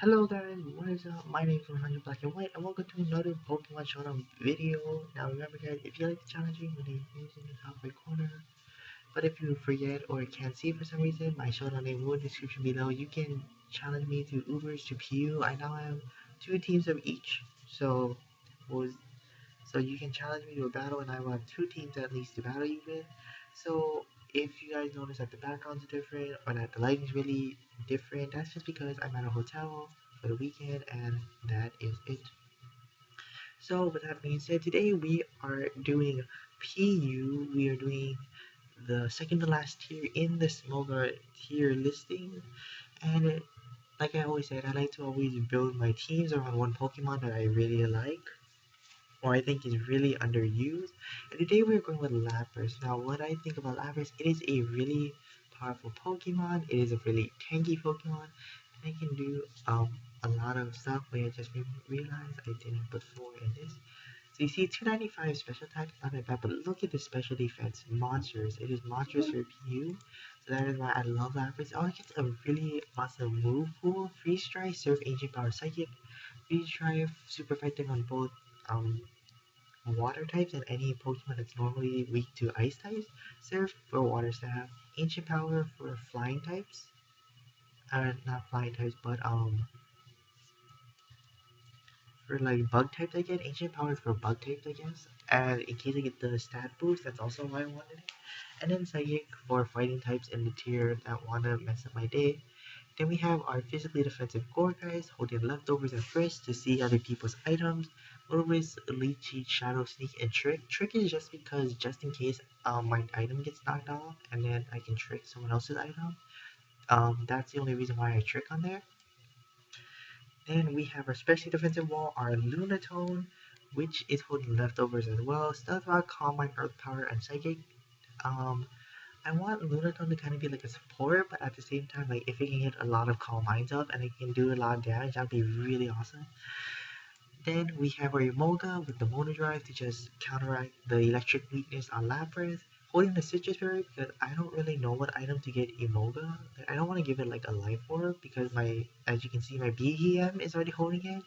Hello guys, what is up? My name is 100 Black and White, and welcome to another Pokemon Showdown video. Now remember guys, if you like the challenge, my name is in the top right corner. But if you forget or can't see for some reason, my Showdown name will in the description below. You can challenge me to Ubers to PU. I now have 2 teams of each, so was so you can challenge me to a battle, and I will have 2 teams at least to battle you with. So if you guys notice that the backgrounds are different or that the lighting's really different, that's just because I'm at a hotel for the weekend, and that is it. So with that being said, today we are doing PU. We are doing the second to last tier in the Smolgar tier listing, and like I always said, I like to always build my teams around one Pokemon that I really like or I think is really underused. And today we're going with Lapras. Now, what I think about Lapras, it is a really powerful Pokemon. It is a really tanky Pokemon, and it can do a lot of stuff. But I just realized I didn't before in this. So you see 295 special attack, not that bad, but look at the special defense. Monsters. It is monsters for PU. So that is why I love Lapras. Oh, it gets a really awesome move pool. Freeze Dry, Surf, Ancient Power, Psychic. Freeze Dry, super effective on both water types and any Pokemon that's normally weak to ice types. Surf for water staff. Ancient Power for flying types. Not flying types, but for like bug types I get. Ancient Power is for bug types I guess. And in case I get the stat boost, that's also why I wanted it. And then Psychic for fighting types in the tier that wanna mess up my day. Then we have our physically defensive core guys holding leftovers and frisk to see other people's items. Little Risk, Elite Cheat, Shadow, Sneak, and Trick. Trick is just because just in case my item gets knocked off and then I can trick someone else's item. That's the only reason why I trick on there. Then we have our specially defensive wall, our Lunatone, which is holding leftovers as well. Stealth Rock, Calm Mind, Earth Power, and Psychic. Um, I want Lunatone to kind of be like a support, but at the same time, like if it can get a lot of Calm Minds up and it can do a lot of damage, that'd be really awesome. Then we have our Emolga with the Mono Drive to just counteract the electric weakness on Lapras. Holding the Citrus Berry because I don't really know what item to get Emolga. Like, I don't want to give it like a Life Orb because as you can see, my BEM is already holding it.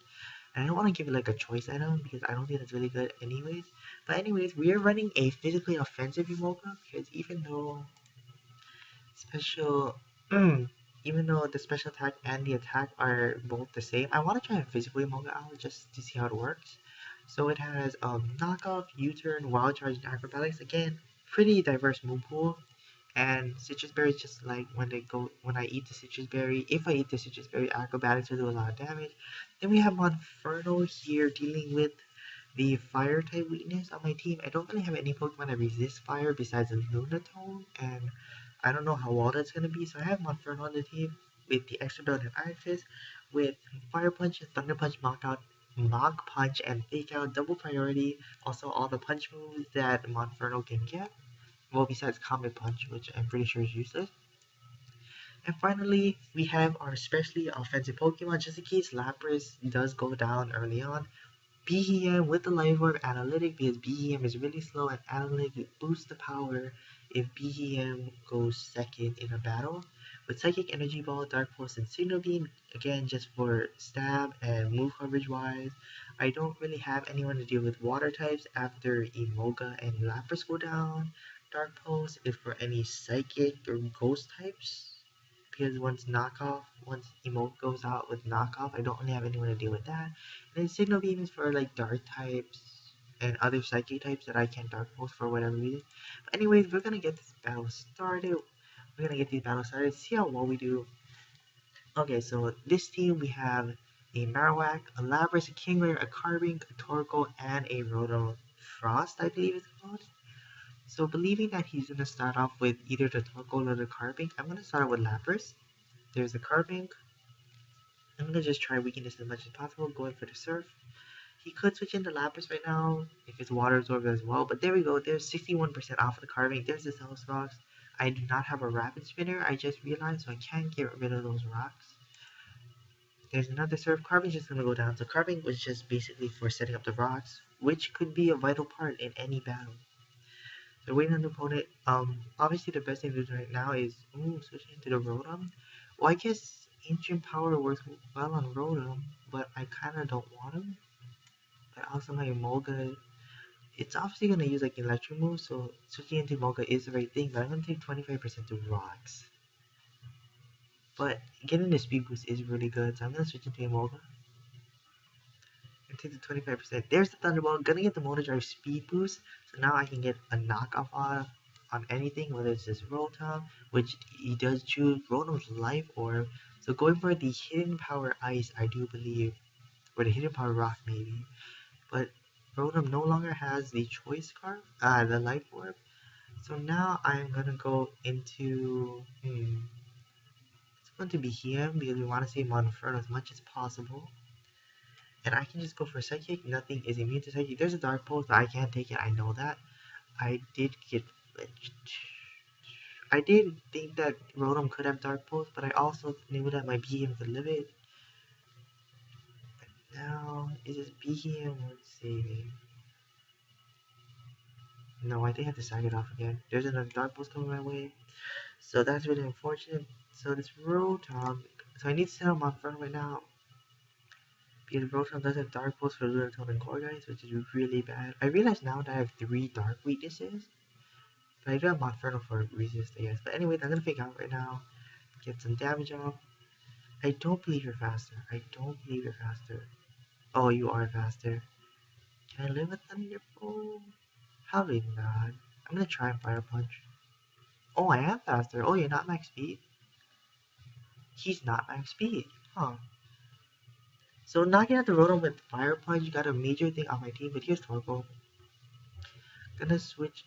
And I don't want to give it like a choice item because I don't think that's really good anyways. But anyways, we are running a physically offensive Emolga because special even though the special attack and the attack are both the same, I want to try and physically Emolga out just to see how it works. So it has knockoff, U-turn, wild charge, and acrobatics. Again, pretty diverse move pool. And citrus berry is just like when I eat the citrus berry. If I eat the citrus berry, acrobatics will do a lot of damage. Then we have Monferno here dealing with the fire type weakness on my team. I don't really have any Pokemon that resist fire besides a Lunatone, and I don't know how well that's gonna be. So I have Monferno on the team with the extra build and Iron Fist, with Fire Punch, Thunder Punch, Mach Punch, and Fake Out, double priority. Also all the punch moves that Monferno can get. Well, besides Comet Punch, which I'm pretty sure is useless. And finally, we have our specially offensive Pokemon, just in case Lapras does go down early on. BEM with the Life Orb Analytic because BEM is really slow and Analytic boosts the power if BEM goes second in a battle. With Psychic Energy Ball, Dark Pulse, and Signal Beam, again just for stab and move coverage wise. I don't really have anyone to deal with water types after Emolga and Lapras go down. Dark Pulse is for any Psychic or Ghost types because once Emote goes out with knockoff, I don't really have anyone to deal with that. And then Signal Beam is for like dark types and other psychic types that I can dark pulse for whatever reason. But anyways, we're gonna get this battle started. We're gonna get these battles started, see how well we do. Okay, so this team we have a Marowak, a Lapras, a Kingler, a Carbink, a Torkoal, and a Rotom Frost, I believe it's called. So believing that he's gonna start off with either the Torkoal or the Carbink, I'm gonna start with Lapras. There's the Carbink. I'm gonna just try weakness as much as possible, going for the Surf. He could switch into Lapras right now if his Water Absorb as well, but there we go. There's 61% off of the Carbink. There's the Cells Rocks. I do not have a Rapid Spinner, I just realized, so I can't get rid of those rocks. There's another Surf. Carbink just gonna go down. So Carbink was just basically for setting up the rocks, which could be a vital part in any battle. So waiting on the opponent. Obviously the best thing to do right now is switching into the Rotom. Well, I guess Ancient Power works well on Rotom, but I kinda don't want him. But also my Emolga, it's obviously gonna use like electric moves, so switching into Emolga is the right thing, but I'm gonna take 25% to rocks. But getting the speed boost is really good, so I'm gonna switch into Emolga. And take the 25%. There's the Thunderbolt, gonna get the Motor Drive speed boost, so now I can get a knockoff on anything, whether it's this Rotom, which he does choose Rotom's Life Orb. So going for the Hidden Power Ice, I do believe, or the Hidden Power Rock maybe. But Rotom no longer has the Choice Scarf, the Life Orb. So now I'm gonna go into, it's going to be him because we want to save Monferno as much as possible. And I can just go for Psychic, nothing is immune to Psychic. There's a Dark Pulse, but I can't take it, I know that. I did get flinched. I did think that Rotom could have Dark Pulse, but I also knew that my Beam could live it. But now, is this Beam worth saving? No, I think I have to sack it off again. There's another Dark Pulse coming my way. So that's really unfortunate. So this Rotom, so I need to set up Monferno right now. Because Rotom does have Dark Pulse for Lunatone and Gourgeist, which is really bad. I realize now that I have 3 Dark weaknesses. But I do have Monferno for resist, I guess. But anyway, I'm gonna fake out right now. Get some damage off. I don't believe you're faster. I don't believe you're faster. Oh, you are faster. Can I live with Thunderbolt? Probably not. I'm gonna try and Fire Punch. Oh, I am faster. Oh, you're not max speed? He's not max speed. Huh. So knocking out the Rotom with Fire Punch got a major thing on my team, but here's Torkoal. Gonna switch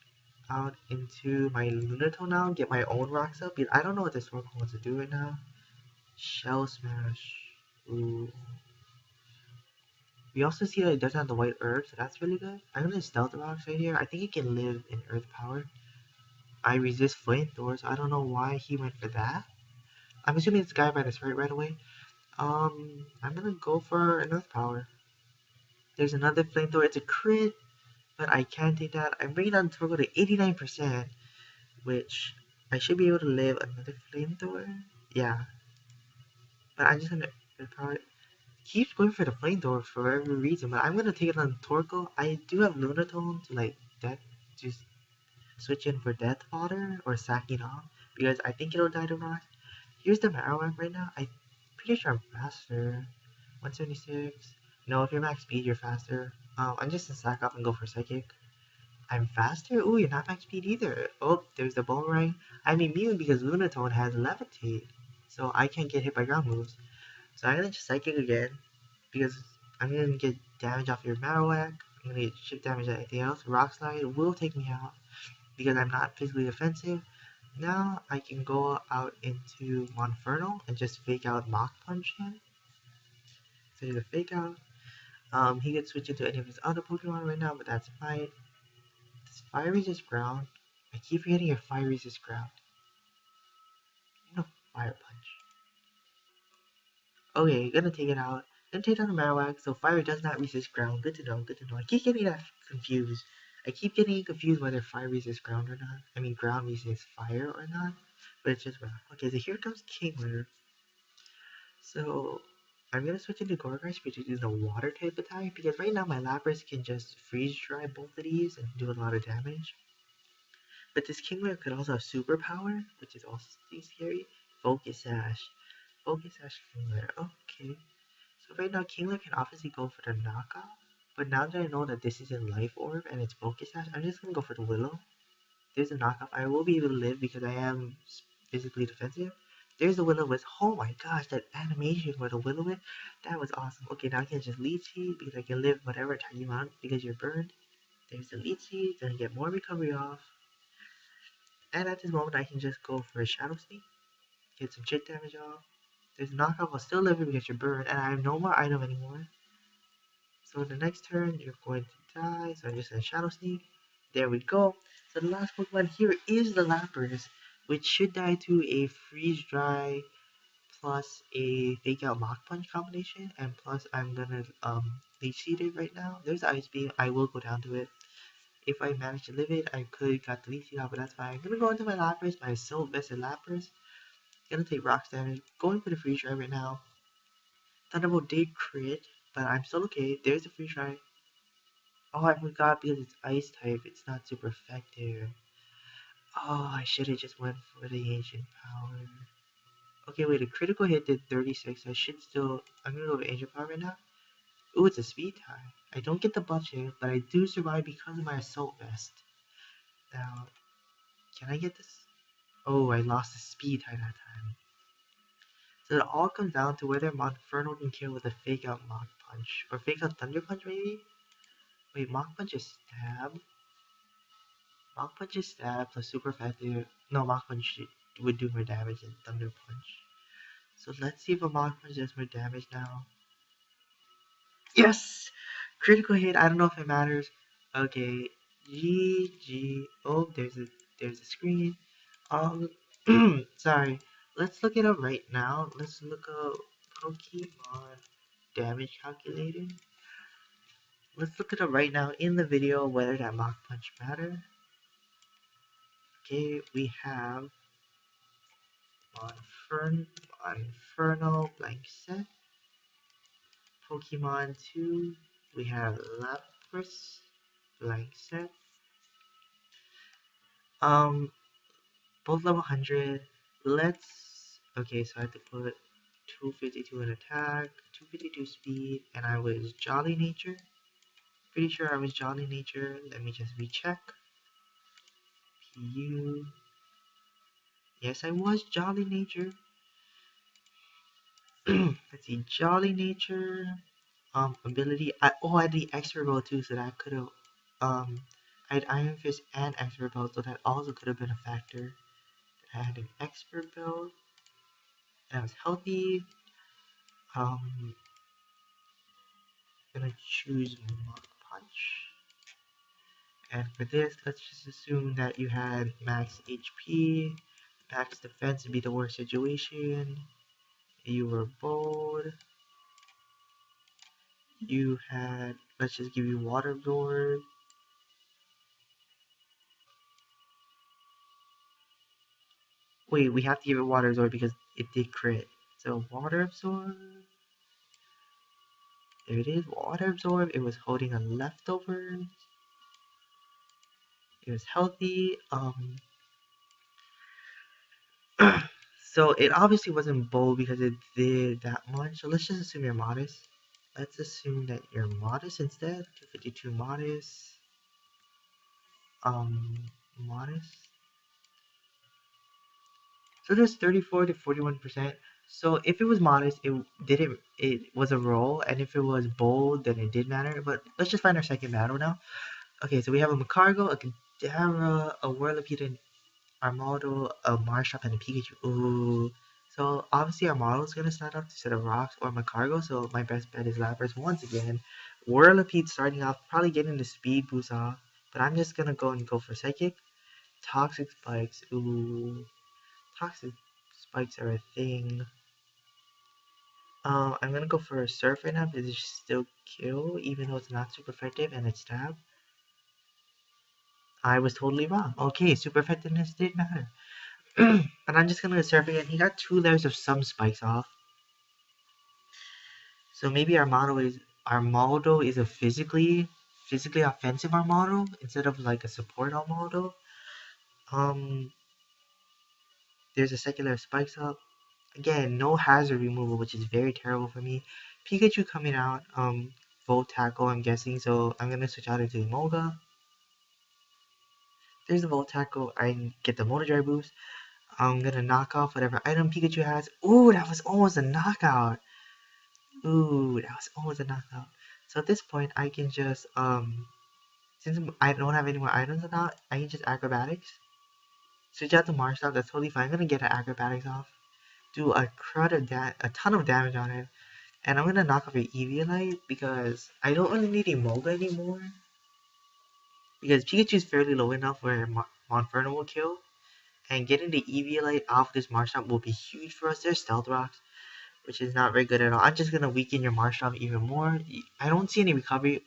out into my Lunatone now, get my own rocks up, because I don't know what this Torkoal wants to do right now. Shell Smash. Ooh. We also see that it doesn't have the white herb, so that's really good. I'm gonna Stealth Rocks right here. I think it can live in Earth Power. I resist Flamethrower, so I don't know why he went for that. I'm assuming it's Guy by the sprite right away. I'm gonna go for an Earth Power. There's another Flamethrower. It's a crit, but I can't take that. I'm bringing down Torkoal to 89%, which I should be able to live another Flamethrower. Yeah, but I'm just gonna Earth Power. Keeps going for the Flamethrower for whatever reason, but I'm gonna take it on Torkoal. I do have Lunatone to like death, just switch in for Death Fodder or sacking off because I think it'll die to rock. Here's the Marowak right now. I'm pretty sure I'm faster. 176. No, if you're max speed, you're faster. I'm just gonna sack off and go for Psychic. I'm faster? Ooh, you're not max speed either. Oh, there's the Boomerang. I'm immune because Lunatone has Levitate, so I can't get hit by ground moves. So I'm gonna just Psychic again because I'm gonna get damage off your Marowak. I'm gonna get chip damage on anything else. Rock Slide will take me out because I'm not physically offensive. Now I can go out into Monferno and just fake out Mach Punch him. So he's a fake out. He could switch into any of his other Pokemon right now, but that's fine. This Fire Resist Ground. I keep forgetting your Fire Resist Ground. No Fire Punch. Okay, gonna take it out. Then take down the Marowak, so fire does not resist ground. Good to know, good to know. I keep getting that confused. I keep getting confused whether fire resists ground or not. I mean, ground resists fire or not. But it's just ground. Okay, so here comes Kingler. So, I'm gonna switch into Gourgeist, which is a water type attack, because right now my Lapras can just freeze dry both of these and do a lot of damage. But this Kingler could also have superpower, which is also scary. Focus Sash. Focus Sash Kingler. Okay. So right now, Kingler can obviously go for the knockoff, but now that I know that this is in Life Orb and it's Focus Sash, I'm just gonna go for the Willow. There's a knockoff. I will be able to live because I am physically defensive. There's the Willow with, oh my gosh, that animation where the Willow with, that was awesome. Okay, now I can just Leech Seed because I can live whatever time you want because you're burned. There's the Leech Seed, then get more recovery off. And at this moment, I can just go for a Shadow Sneak, get some chip damage off. There's a knockoff, I'll still live because you're burned, and I have no more item anymore. So the next turn, you're going to die. So I'm just going to Shadow Sneak. There we go. So the last Pokemon here is the Lapras, which should die to a Freeze Dry plus a Fake Out Mach Punch combination. And plus I'm going to Leech Seed it right now. There's the Ice Beam. I will go down to it. If I manage to live it, I could got the Leech Seed out, but that's fine. I'm going to go into my Lapras, my so vested Lapras. Gonna take rocks damage. Going for the free try right now. Thunderbolt did crit, but I'm still okay. There's a free try. Oh, I forgot because it's ice type. It's not super effective. Oh, I should have just went for the ancient power. Okay, wait, a critical hit did 36. I should still. I'm gonna go with ancient power right now. Ooh, it's a speed tie. I don't get the buff here, but I do survive because of my assault vest. Now, can I get this? Oh, I lost the speed tie that time. So it all comes down to whether Monferno can kill with a fake out Mach Punch. Or fake out Thunder Punch, maybe? Wait, Mach Punch is stab? Mach Punch is stab plus super effective. No, Mach Punch would do more damage than Thunder Punch. So let's see if a Mach Punch does more damage now. Yes! Critical hit, I don't know if it matters. Okay, GG. Oh, there's a screen. Um, sorry. Let's look it up right now. Let's look up Pokemon damage calculator. Let's look it up right now in the video whether that Mach Punch matter. Okay, we have Monferno blank set. Pokemon 2, we have Lapras blank set. Both level 100. Let's. Okay, so I have to put 252 in attack, 252 speed, and I was Jolly Nature. Pretty sure I was Jolly Nature. Let me just recheck. PU. Yes, I was Jolly Nature. Let's see, Jolly Nature. Ability. I had the Expert Belt too, so that could have. I had Iron Fist and Expert Belt, so that also could have been a factor. I had an Expert Belt. And I was healthy. I'm gonna choose Mach Punch. And for this, let's just assume that you had max HP, max defense would be the worst situation. You were bold. You had, let's just give you Water Absorb. Wait, we have to give it Water Absorb because it did crit. So Water Absorb. There it is, Water Absorb. It was holding a leftover. It was healthy. So it obviously wasn't bold because it did that much. So let's just assume you're modest. Let's assume that you're modest instead. 252 modest. Modest. So there's 34 to 41%. So if it was modest, it was a roll, and if it was bold, then it did matter. But let's just find our second battle now. Okay, so we have a Macargo, a Kadabra, a Whirlipede, Armaldo, a Marshall, and a Pikachu. Ooh. So obviously our model is gonna start off instead of Rocks or Macargo, so my best bet is Lapras once again. Whirlipede starting off, probably getting the speed boost off, but I'm just gonna go for Psychic. Toxic Spikes, ooh. Toxic Spikes are a thing. I'm gonna go for a Surf right now because it still kill, even though it's not super effective and it's stab. I was totally wrong. Okay, super effectiveness did matter. But I'm just gonna surf again. He got 2 layers of some spikes off. So maybe Armaldo is a physically offensive Armaldo instead of like a support Armaldo. There's a second layer of spikes up. Again, no hazard removal, which is very terrible for me. Pikachu coming out, Volt Tackle, I'm guessing, so I'm gonna switch out into Emolga. There's the Volt Tackle, I get the Motor Dry boost. I'm gonna knock off whatever item Pikachu has. Ooh, that was almost a knockout. Ooh, that was almost a knockout. So at this point, I can just, since I don't have any more items about, I can just Acrobatics. Switch out to Marshall, that's totally fine. I'm gonna get an Acrobatics off. Do a ton of damage on it. And I'm gonna knock off your Eviolite because I don't really need Emolga anymore. Because Pikachu is fairly low enough where Monferno will kill. And getting the Eviolite off this Marshall will be huge for us. There's Stealth Rocks, which is not very good at all. I'm just gonna weaken your Marshall even more. I don't see any recovery.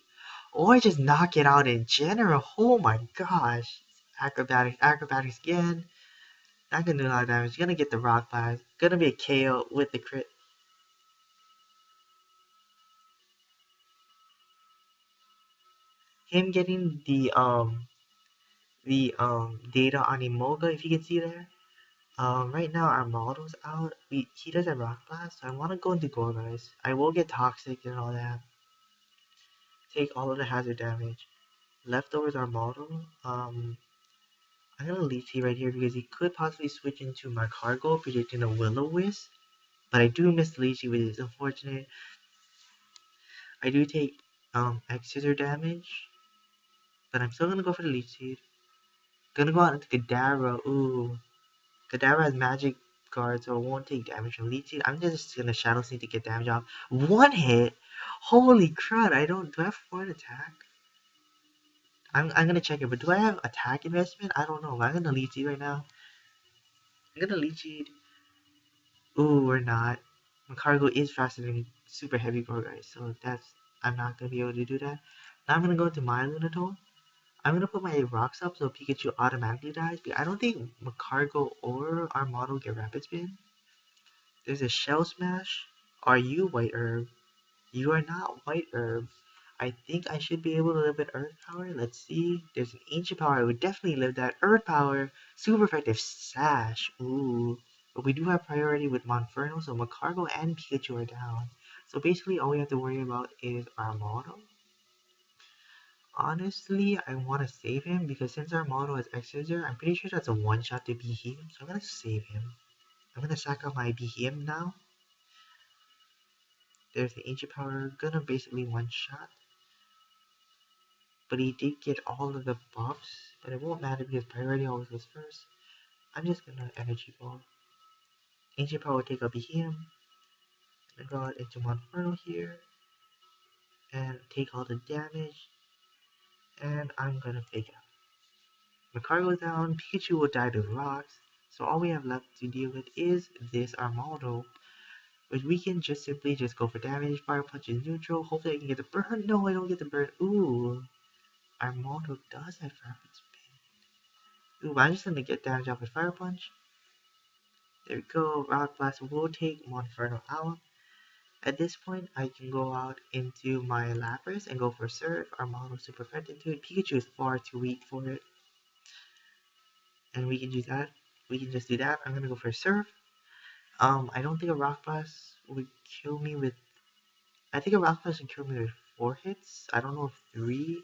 Or just knock it out in general. Oh my gosh. Acrobatics again. Not gonna do a lot of damage. You're gonna get the Rock Blast. Gonna be a KO with the crit. Him getting the data on Emoga, if you can see there. Right now our model's out. He does have Rock Blast, so I want to go into Gore, guys. I will get Toxic and all that. Take all of the hazard damage. Leftovers are model. I'm gonna leech right here because he could possibly switch into my cargo, predicting a Will-O-Wisp. But I do miss Leechy, which is unfortunate. I do take X-Scissor damage, but I'm still gonna go for the Leech Seed. Gonna go out into Kadabra. Ooh, Kadabra has Magic Guard, so it won't take damage from Leech Seed. I'm just gonna Shadow Sneak to get damage off. One hit. Holy crud! Do I have 4 attack? I'm gonna check it, but do I have attack investment? I don't know. I'm gonna Leech Seed right now. I'm gonna Leech Seed. Ooh, we're not. My cargo is faster than super heavy core, guys, so I'm not gonna be able to do that. Now I'm gonna go into my Lunatone. I'm gonna put my rocks up so Pikachu automatically dies, but I don't think Macargo or our model get Rapid Spin. There's a Shell Smash. Are you White Herb? You are not White Herb. I think I should be able to live with Earth Power. Let's see. There's an Ancient Power. I would definitely live that. Earth Power. Super effective Sash. Ooh. But we do have priority with Monferno, so Macargo and Pikachu are down. So basically all we have to worry about is our model. Honestly, I want to save him because since our model is X-Scissor, I'm pretty sure that's a one-shot to be him, so I'm going to save him. I'm going to sack out my be him now. There's the Ancient Power, gonna basically one-shot. But he did get all of the buffs, but it won't matter because priority always goes first. I'm just gonna Energy Ball. Ancient Power will take a Behem, and go out into Monferno here, and take all the damage, and I'm gonna fake out. Makar goes down, Pikachu will die to rocks, so all we have left to deal with is this Armaldo, which we can just simply just go for damage. Fire Punch is neutral, hopefully I can get the burn. No, I don't get the burn. Ooh, Armaldo does have Rapid Spin. Ooh, I'm just gonna get damage off with Fire Punch. There we go, Rock Blast will take Monferno out. At this point, I can go out into my Lapras and go for Surf. Armaldo super effective to it. Pikachu is far too weak for it. And we can do that. We can just do that. I'm gonna go for Surf. I don't think a Rock Blast would kill me with... I think a Rock Blast would kill me with 4 hits. I don't know if 3.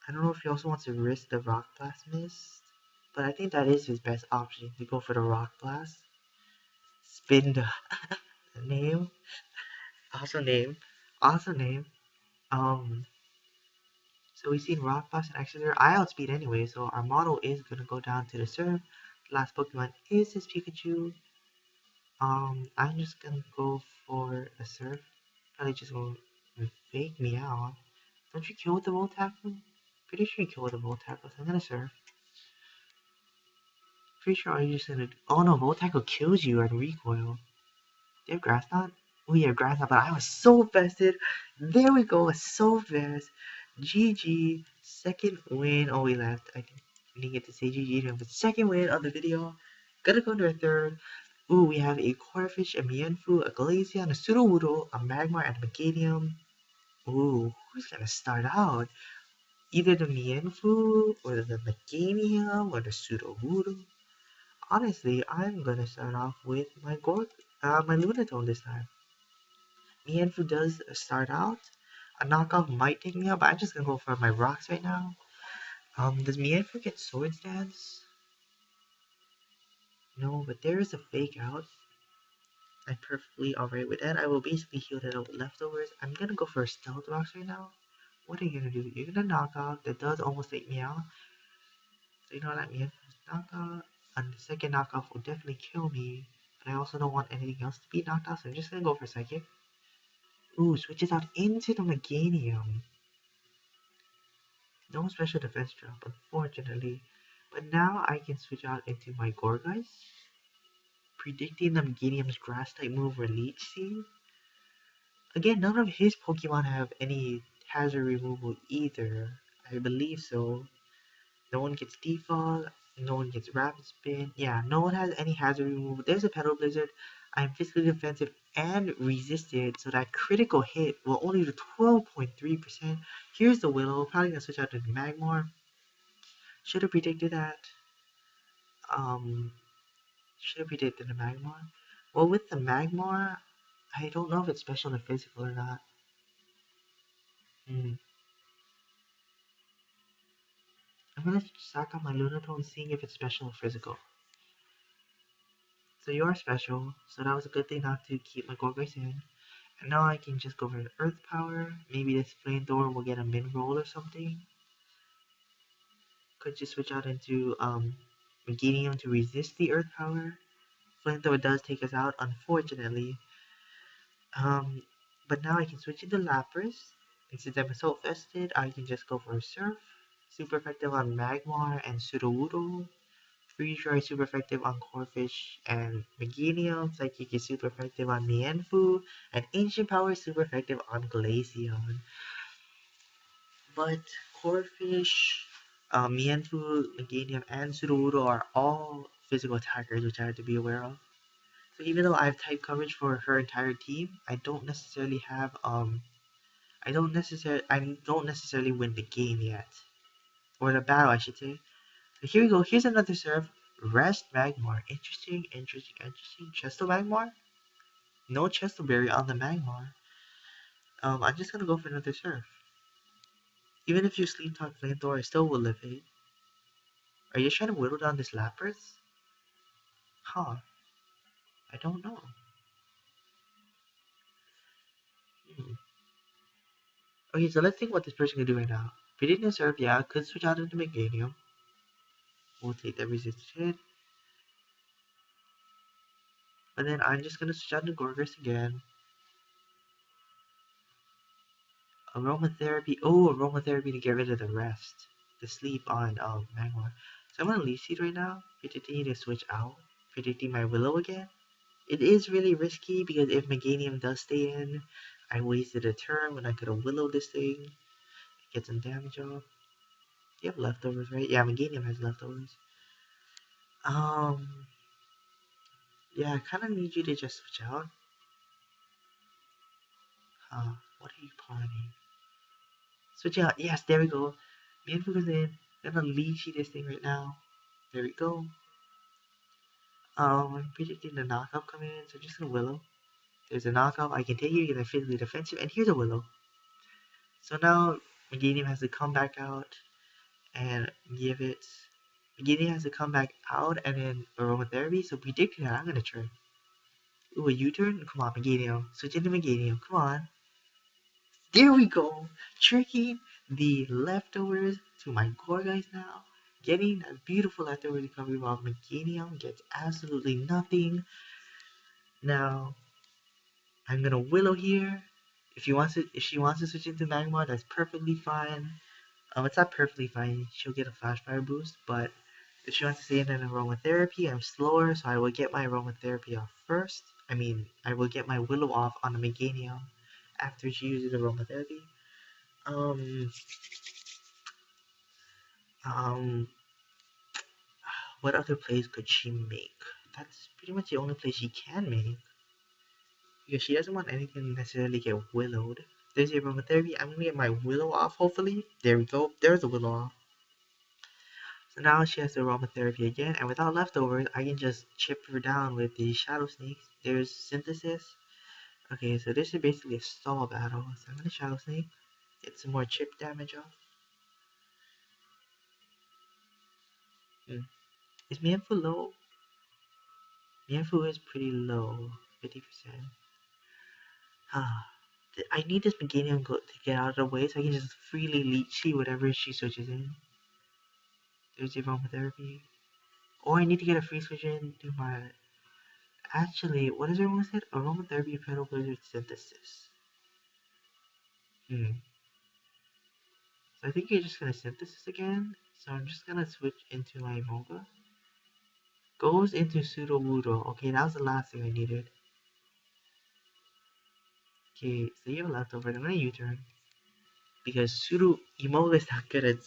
I don't know if he also wants to risk the Rock Blast miss. But I think that is his best option, to go for the Rock Blast. Spin the name. Also name. Also name. So we've seen Rock Blast and Exeter. I outspeed anyway, so our model is gonna go down to the serve. The last Pokemon is this Pikachu. I'm just gonna go for a surf. Probably just gonna fake me out. Don't you kill with the Volt Tackle? Pretty sure you kill with the Volt Tackle, so I'm gonna surf. Pretty sure I'm just gonna... Oh no, Volt Tackle kills you at recoil. Do you have Grass Knot? Oh yeah, Grass Knot, but I was so vested. There we go, so fast. GG, second win. Oh, we left. I didn't get to say GG, but second win of the video. Gonna go to a third. Ooh, we have a Corfish, a Mienfoo, a Glaceon, a Sudowoodo, a Magmar, and a Meganium. Ooh, who's gonna start out? Either the Mienfoo, or the Meganium, or the Sudowoodo. Honestly, I'm gonna start off with my my Lunatone this time. Mienfoo does start out. A knockoff might take me out, but I'm just gonna go for my rocks right now. Does Mienfoo get Swords Dance? No, but there is a fake out. I'm perfectly alright with that. I will basically heal that out with leftovers. I'm gonna go for a Stealth Rocks right now. What are you gonna do? You're gonna knock off. That does almost take me out. So you know what I mean? Knockoff. And the second knockoff will definitely kill me. But I also don't want anything else to be knocked out, so I'm just gonna go for Psychic. Ooh, switches out into the Meganium. No special defense drop, unfortunately. But now I can switch out into my Gorgeist. Predicting the Meganium's Grass type move or Leech Seed. Again, none of his Pokemon have any hazard removal either. I believe so. No one gets Defog. No one gets rapid spin. Yeah, no one has any hazard removal. There's a Petal Blizzard. I'm physically defensive and resisted, so that critical hit will only do 12.3%. Here's the Willow. Probably gonna switch out to the Magmar. Should have predicted that. Um, should have predicted the Magmar. Well, with the Magmar, I don't know if it's special to physical or not. Hmm. I'm gonna stack up my Lunatone, seeing if it's special or physical. So you are special, so that was a good thing not to keep my Gorgoys in. And now I can just go for an Earth Power. Maybe this Flamethrower will get a min roll or something. Could just switch out into Meganium to resist the Earth Power. Flamethrower does take us out, unfortunately. Um, but now I can switch into Lapras. And since I'm Assault Vested, I can just go for a Surf. Super effective on Magmar and Sudowoodo. Freeze Dry super effective on Corphish and Meganium. Psychic is super effective on Mienfoo. And Ancient Power is super effective on Glaceon. But Corphish, Mienfoo, Meganium, and Sudowoodo are all physical attackers which I have to be aware of. So even though I have type coverage for her entire team, I don't necessarily have I don't necessarily win the game yet. Or the battle I should say. So here we go, here's another serve. Rest Magmar. Interesting, interesting, interesting. Chesto Magmar? No Chesto Berry on the Magmar. I'm just gonna go for another serve. Even if you Sleep Talk Flamethrower, I still will live it. Are you trying to whittle down this Lapras? Huh. I don't know. Hmm. Okay, so let's think what this person can do right now. Predicting serve, yeah, could switch out into Meganium. We'll take that resisted hit. But then I'm just gonna switch out into Gorgus again. Aromatherapy. Oh, aromatherapy to get rid of the rest. The sleep on Magmar. So I'm gonna Leaf Seed right now. Predicting to switch out. Predicting my Willow again. It is really risky because if Meganium does stay in, I wasted a turn when I could have Willowed this thing. Get some damage off. You have leftovers, right? Yeah, Meganium has leftovers. Um, yeah, I kind of need you to just switch out. What are you planning? Switch out. Yes, there we go. Mienfoo goes in. I'm gonna leechy this thing right now. There we go. I'm predicting the knockout coming in, so just a Willow. There's a knockout. I can take you because I'm physically defensive, and here's a Willow. So now Meganium has to come back out and give it. Meganium has to come back out and then aromatherapy. So predicting that I'm gonna turn. Ooh, a U-turn? Come on, Meganium. Switch into Meganium. Come on. There we go. Tricking the leftovers to my Gorguys now. Getting a beautiful leftover recovery while Meganium gets absolutely nothing. Now, I'm gonna Willow here. If she wants to switch into Magmar, that's perfectly fine. It's not perfectly fine. She'll get a Flash Fire boost, but if she wants to stay in an aromatherapy, I'm slower, so I will get my aromatherapy off first. I will get my Willow off on the Meganium after she uses aromatherapy. Um, um, what other plays could she make? That's pretty much the only play she can make. Because she doesn't want anything to necessarily get willowed. There's the aromatherapy. I'm gonna get my willow off, hopefully. There we go. There's the willow off. So now she has the aromatherapy again, and without leftovers, I can just chip her down with the shadow snakes. There's synthesis. Okay, so this is basically a stall battle. So I'm gonna shadow snake. Get some more chip damage off. Is Mienfoo low? Mienfoo is pretty low. 50%. Ah. I need this Meganium to get out of the way so I can just freely leechy whatever she switches in. There's the aromatherapy. Or I need to get a free switch in to my... Actually, what is everyone said? Aromatherapy, Petal Blizzard, Synthesis. So I think you're just gonna Synthesis again. So I'm just gonna switch into my Moga. Goes into Sudowoodo. Okay, that was the last thing I needed. Okay, so you have leftovers. I'm gonna U-turn. because Imoga is not good at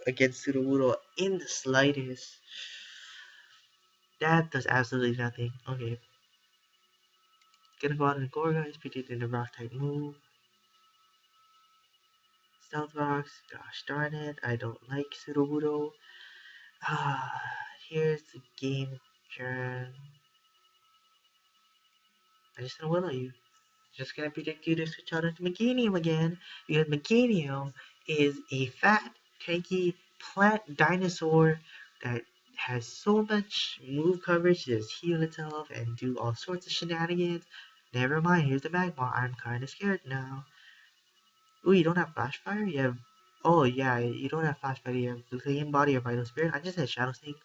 against Sudowoodo in the slightest. That does absolutely nothing. Okay. Gonna go out and Gorga is predicting the rock type move. Stealth rocks, gosh darn it, I don't like Sudowoodo. Ah, here's the game turn. I'm just gonna willow you. Just gonna predict you to switch out into Meganium again, because Meganium is a fat, tanky plant dinosaur that has so much move coverage to just heal itself and do all sorts of shenanigans. Never mind, here's the Magmar. I'm kinda scared now. Ooh, you don't have Flash Fire? You have... Oh yeah, you don't have Flash Fire, you have the same body or Vital Spirit. I just had Shadow Sneak.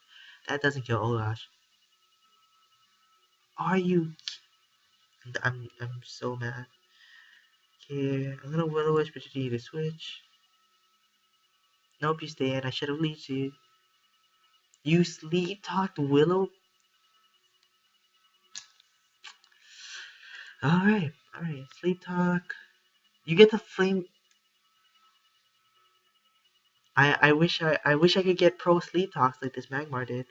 That doesn't kill. Oh gosh. Are you... I'm so mad. Okay, I'm gonna Will-O-Wisp you to switch. Nope, you stay in. I should have leached you. You sleep talked Willow? Alright, alright. Sleep talk. You get the flame. I wish I could get pro sleep talks like this Magmar did.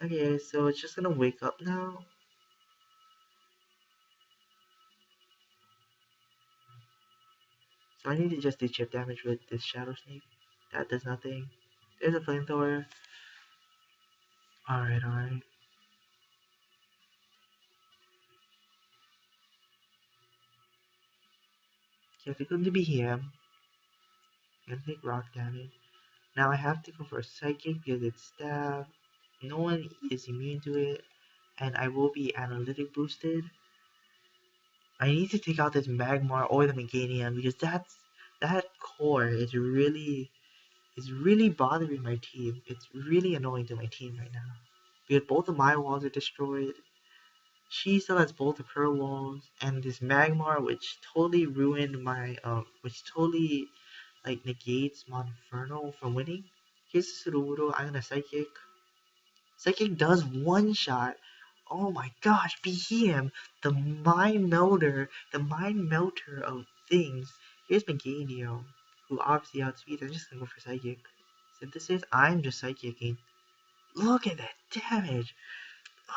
Okay, so it's just gonna wake up now. So I need to just do chip damage with this Shadow Sneak. That does nothing. There's a flamethrower. Alright, alright. You have to go to BM and take rock damage. Now I have to go for a Psychic because it's stab. No one is immune to it. And I will be analytic boosted. I need to take out this Magmar or the Meganium because that core is really bothering my team. It's really annoying to my team right now. Because both of my walls are destroyed. She still has both of her walls, and this Magmar which totally ruined my which totally like negates Monferno from winning. Here's Sudowoodo, I'm gonna Psychic. Psychic does one shot. Oh my gosh, BM, the mind melter of things. Here's Meganium, who obviously outspeeds. I'm just gonna go for Psychic. Synthesis, I'm just Psychicking. Look at that damage!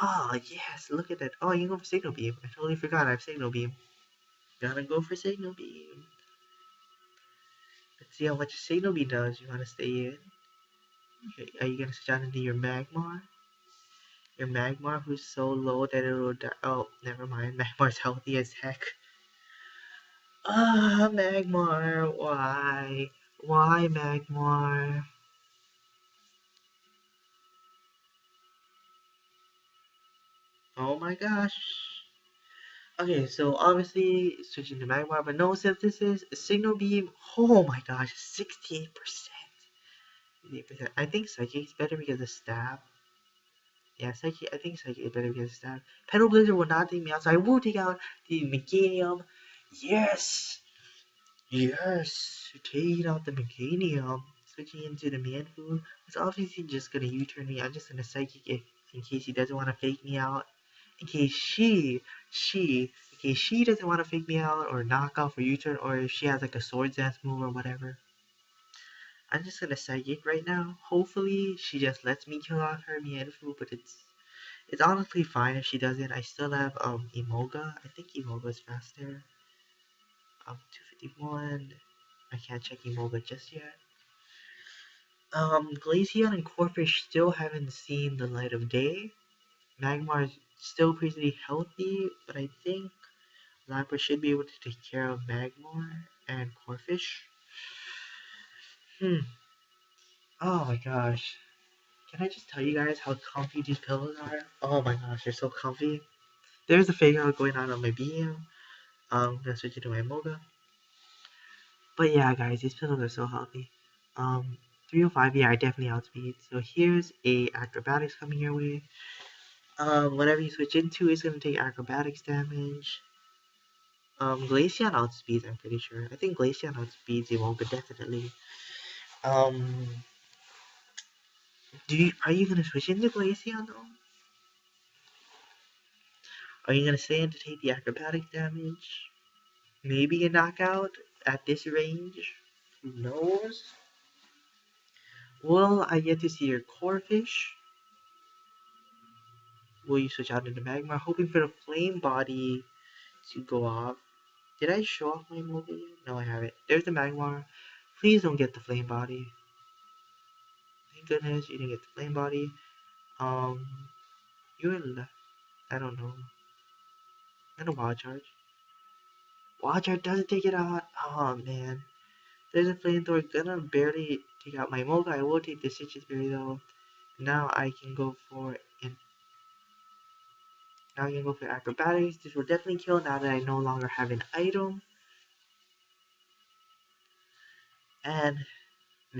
Oh yes, look at that. Oh, you can go for Signal Beam. I totally forgot I have Signal Beam. Gotta go for Signal Beam. Let's see how much Signal Beam does. You wanna stay in? Okay, are you gonna switch out into your Magmar? Your Magmar who's so low that it'll die. Oh, never mind. Magmar's healthy as heck. Ah, Magmar, why? Why, Magmar? Oh my gosh. Okay, so obviously switching to Magmar, but no synthesis, Signal Beam. Oh my gosh, 68%. 68%. I think Psychic's better because of stab. Yeah, Psychic. I think Psychic is better because of stab. Pedal Blizzard will not take me out, so I will take out the Meganium. Yes! Yes! Taking out the Meganium. Switching into the Manfu. It's obviously just gonna U-turn me. I'm just gonna Psychic in case he doesn't want to fake me out. In case in case she doesn't want to fake me out or knock off or U-turn, or if she has like a Swords Dance move or whatever. I'm just gonna Psychic right now. Hopefully she just lets me kill off her Mienfoo, but it's honestly fine if she doesn't. I still have Emoga. I think Emoga is faster. 251. I can't check Emoga just yet. Glaceon and Corphish still haven't seen the light of day. Magmar is still pretty healthy, but I think Lapras should be able to take care of Magmar and Corphish. Oh my gosh. Can I just tell you guys how comfy these pillows are? Oh my gosh, they're so comfy. There's a fake out going on my BM. I'm gonna switch it to my Moga. But yeah, guys, these pillows are so healthy. 305, yeah, I definitely outspeed. So here's a acrobatics coming your way. Whatever you switch into is gonna take acrobatics damage. Glaceon outspeeds, I'm pretty sure. I think Glaceon outspeeds Emoga definitely. Um, are you gonna switch into Glaceon though? Are you gonna stay in to take the acrobatic damage? Maybe a knockout? at this range. Who knows? Will I get to see your core fish? Will you switch out into magma? Hoping for the flame body to go off. Did I show off my movie? No, I haven't. There's the magma. Please don't get the flame body. Thank goodness you didn't get the flame body. Um, you're left. I don't know. And a wild charge. Wild charge doesn't take it out. Oh man. There's a flamethrower gonna barely take out my Mocha. I will take the Stitches Berry though. Now I can go for acrobatics. This will definitely kill now that I no longer have an item. And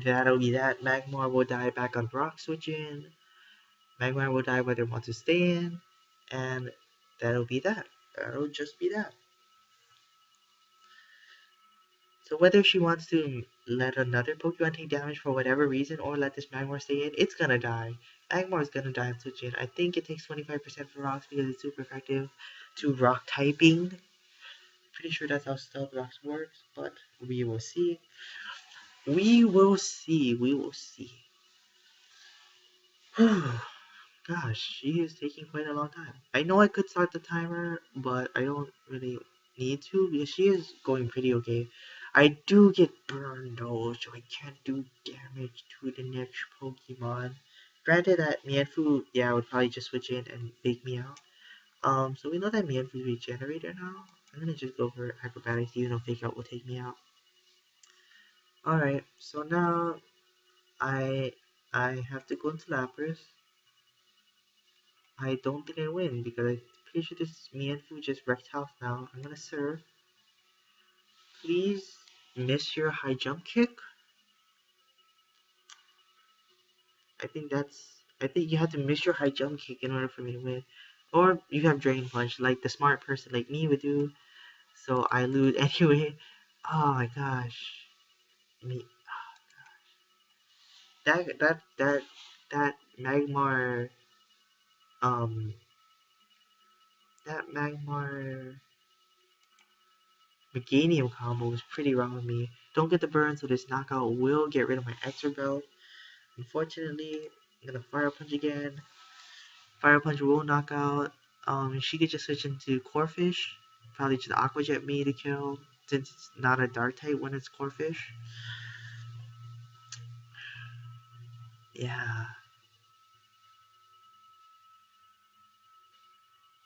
that'll be that. Magmar will die back on rock switching. Magmar will die whether it wants to stay in. And that'll be that. That'll just be that. So whether she wants to let another Pokemon take damage for whatever reason or let this Magmar stay in, it's gonna die. Magmar's gonna die and switch in. I think it takes 25% for rocks because it's super effective to rock typing. Pretty sure that's how Stealth Rocks works, but we will see. We will see. We will see. Gosh, she is taking quite a long time. I know I could start the timer, but I don't really need to because she is going pretty okay. I do get burned though, so I can't do damage to the next Pokemon. Granted that Mienfoo, yeah, would probably just switch in and fake me out. So we know that Mienfoo's regenerator now. I'm gonna just go for acrobatics even though fake out will take me out. Alright, so now I have to go into Lapras. I don't think I win because I'm pretty sure this Mienfoo just wrecked health now. I'm gonna serve. Please miss your high jump kick. I think you have to miss your high jump kick in order for me to win. Or you have Drain Punch like the smart person like me would do. So I lose anyway. Oh my gosh. Me that Magmar um that Magmar Meganium combo was pretty wrong with me. Don't get the burn, so this knockout will get rid of my extra belt. Unfortunately, I'm gonna Fire Punch again. Fire Punch will knock out. She could just switch into Corphish. Probably just Aqua Jet me to kill, since it's not a Dark type when it's Corphish. Yeah.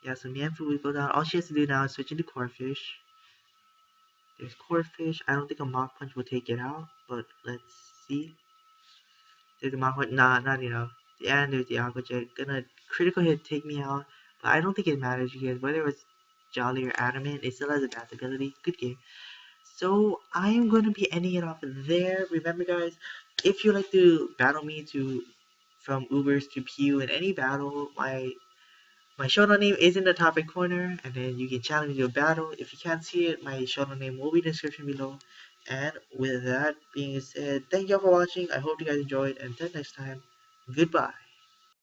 Yeah, so Mienfoo will go down. All she has to do now is switch into Corphish. There's Corphish. I don't think a Mach Punch will take it out, but let's see. There's a Mach Punch. Nah, not enough. And there's the Aqua Jet. Gonna critical hit take me out, but I don't think it matters because whether it's Jolly or Adamant, it still has adaptability. Good game. So I am going to be ending it off there. Remember, guys, if you like to battle me from Ubers to PU in any battle, my showdown name is in the top right corner, and then you can challenge me to a battle. If you can't see it, my showdown name will be in the description below. And with that being said, thank you all for watching. I hope you guys enjoyed, and until next time, goodbye.